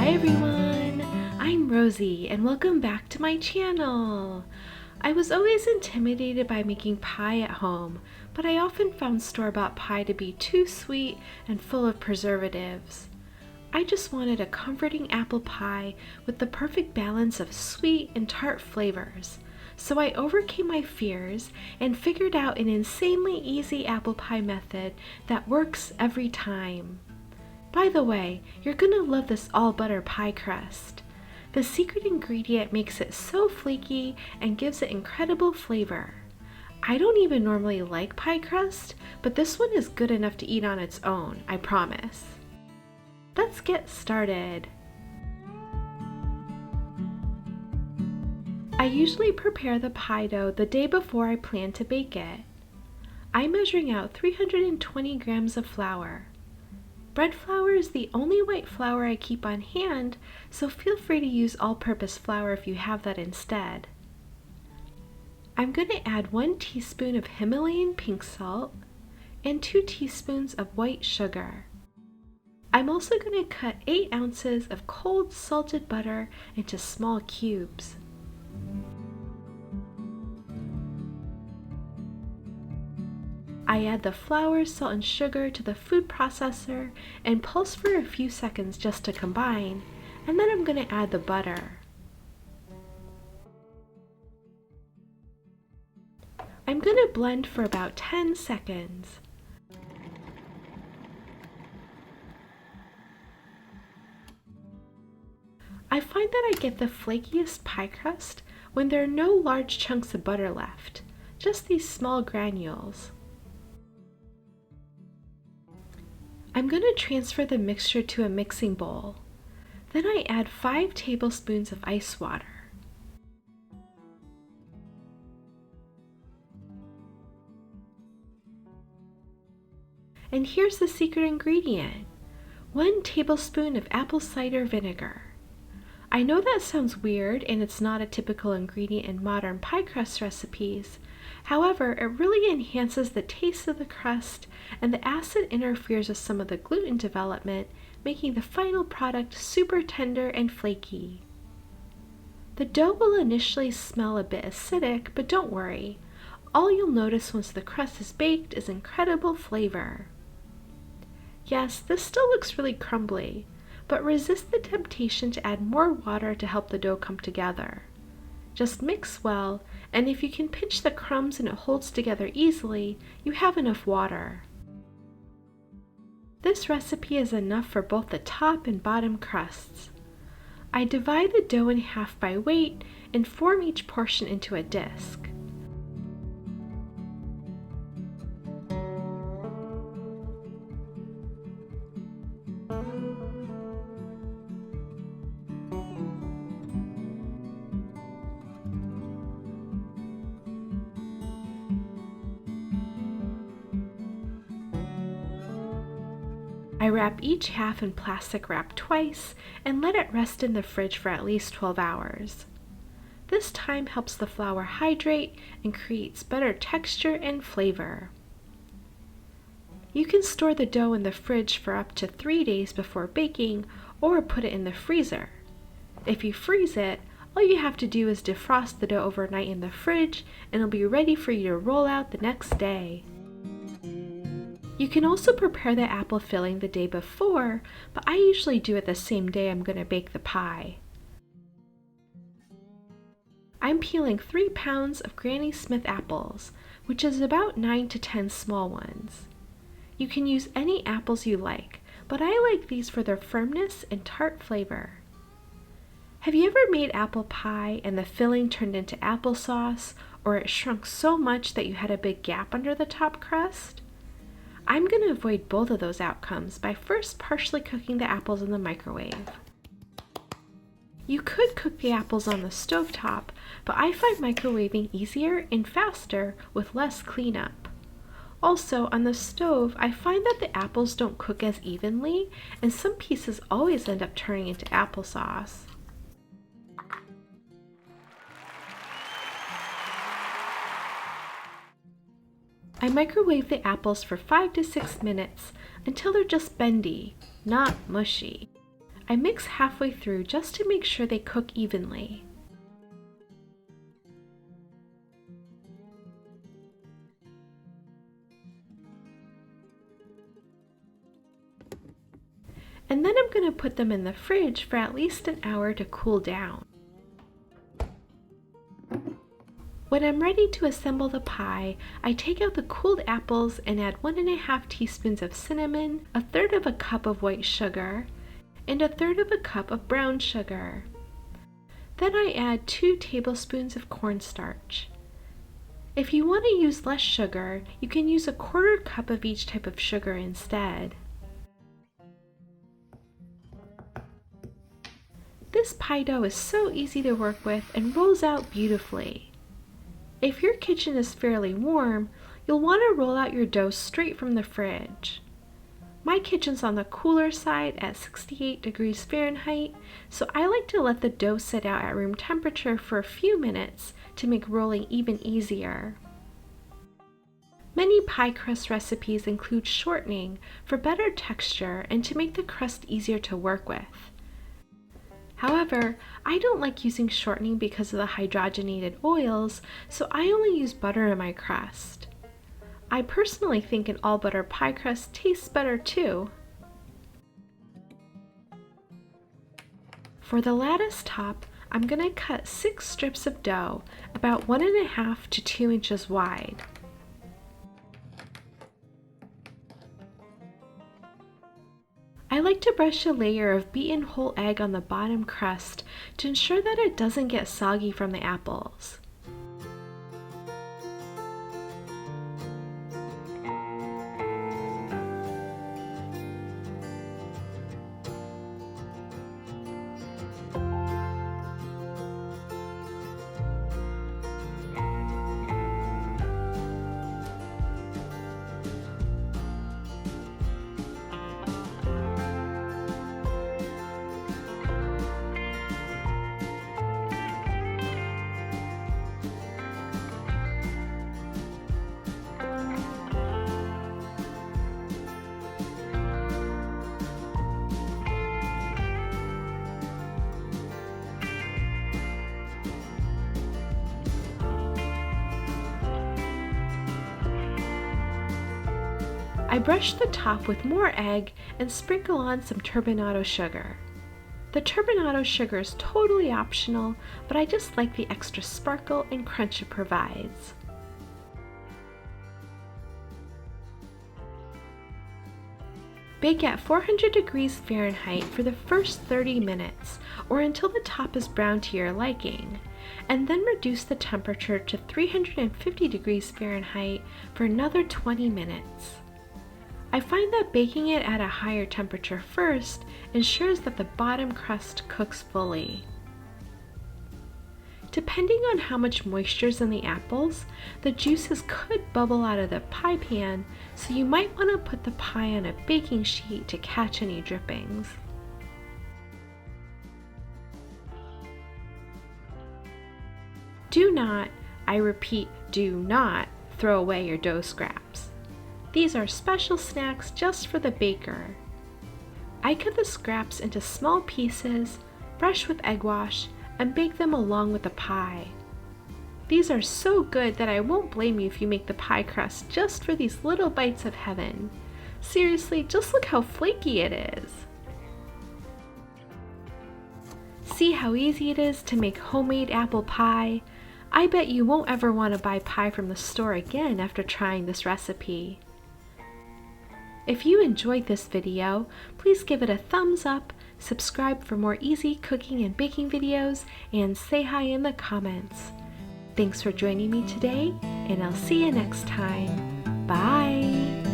Hi everyone, I'm Rosie and welcome back to my channel. I was always intimidated by making pie at home, but I often found store-bought pie to be too sweet and full of preservatives. I just wanted a comforting apple pie with the perfect balance of sweet and tart flavors. So I overcame my fears and figured out an insanely easy apple pie method that works every time. By the way, you're gonna love this all-butter pie crust. The secret ingredient makes it so flaky and gives it incredible flavor. I don't even normally like pie crust, but this one is good enough to eat on its own, I promise. Let's get started. I usually prepare the pie dough the day before I plan to bake it. I'm measuring out 320 grams of flour. Bread flour is the only white flour I keep on hand, so feel free to use all-purpose flour if you have that instead. I'm going to add 1 teaspoon of Himalayan pink salt and 2 teaspoons of white sugar. I'm also going to cut 8 ounces of cold salted butter into small cubes. I add the flour, salt, and sugar to the food processor and pulse for a few seconds just to combine, and then I'm going to add the butter. I'm going to blend for about 10 seconds. I find that I get the flakiest pie crust when there are no large chunks of butter left, just these small granules. I'm going to transfer the mixture to a mixing bowl. Then I add 5 tablespoons of ice water. And here's the secret ingredient: 1 tablespoon of apple cider vinegar. I know that sounds weird and it's not a typical ingredient in modern pie crust recipes. However, it really enhances the taste of the crust, and the acid interferes with some of the gluten development, making the final product super tender and flaky. The dough will initially smell a bit acidic, but don't worry. All you'll notice once the crust is baked is incredible flavor. Yes, this still looks really crumbly, but resist the temptation to add more water to help the dough come together. Just mix well, and if you can pinch the crumbs and it holds together easily, you have enough water. This recipe is enough for both the top and bottom crusts. I divide the dough in half by weight and form each portion into a disc. I wrap each half in plastic wrap twice and let it rest in the fridge for at least 12 hours. This time helps the flour hydrate and creates better texture and flavor. You can store the dough in the fridge for up to 3 days before baking, or put it in the freezer. If you freeze it, all you have to do is defrost the dough overnight in the fridge and it'll be ready for you to roll out the next day. You can also prepare the apple filling the day before, but I usually do it the same day I'm going to bake the pie. I'm peeling 3 pounds of Granny Smith apples, which is about 9 to 10 small ones. You can use any apples you like, but I like these for their firmness and tart flavor. Have you ever made apple pie and the filling turned into applesauce, or it shrunk so much that you had a big gap under the top crust? I'm going to avoid both of those outcomes by first partially cooking the apples in the microwave. You could cook the apples on the stovetop, but I find microwaving easier and faster with less cleanup. Also, on the stove, I find that the apples don't cook as evenly, and some pieces always end up turning into applesauce. I microwave the apples for 5 to 6 minutes until they're just bendy, not mushy. I mix halfway through just to make sure they cook evenly. And then I'm going to put them in the fridge for at least an hour to cool down. When I'm ready to assemble the pie, I take out the cooled apples and add 1½ teaspoons of cinnamon, 1/3 cup of white sugar, and 1/3 cup of brown sugar. Then I add 2 tablespoons of cornstarch. If you want to use less sugar, you can use 1/4 cup of each type of sugar instead. This pie dough is so easy to work with and rolls out beautifully. If your kitchen is fairly warm, you'll want to roll out your dough straight from the fridge. My kitchen's on the cooler side at 68 degrees Fahrenheit, so I like to let the dough sit out at room temperature for a few minutes to make rolling even easier. Many pie crust recipes include shortening for better texture and to make the crust easier to work with. However, I don't like using shortening because of the hydrogenated oils, so I only use butter in my crust. I personally think an all butter pie crust tastes better too. For the lattice top, I'm going to cut 6 strips of dough, about 1½ to 2 inches wide. I like to brush a layer of beaten whole egg on the bottom crust to ensure that it doesn't get soggy from the apples. I brush the top with more egg and sprinkle on some turbinado sugar. The turbinado sugar is totally optional, but I just like the extra sparkle and crunch it provides. Bake at 400 degrees Fahrenheit for the first 30 minutes, or until the top is brown to your liking, and then reduce the temperature to 350 degrees Fahrenheit for another 20 minutes. I find that baking it at a higher temperature first ensures that the bottom crust cooks fully. Depending on how much moisture is in the apples, the juices could bubble out of the pie pan, so you might want to put the pie on a baking sheet to catch any drippings. Do not, I repeat, do not throw away your dough scraps. These are special snacks just for the baker. I cut the scraps into small pieces, brush with egg wash, and bake them along with the pie. These are so good that I won't blame you if you make the pie crust just for these little bites of heaven. Seriously, just look how flaky it is. See how easy it is to make homemade apple pie? I bet you won't ever want to buy pie from the store again after trying this recipe. If you enjoyed this video, please give it a thumbs up, subscribe for more easy cooking and baking videos, and say hi in the comments. Thanks for joining me today, and I'll see you next time. Bye!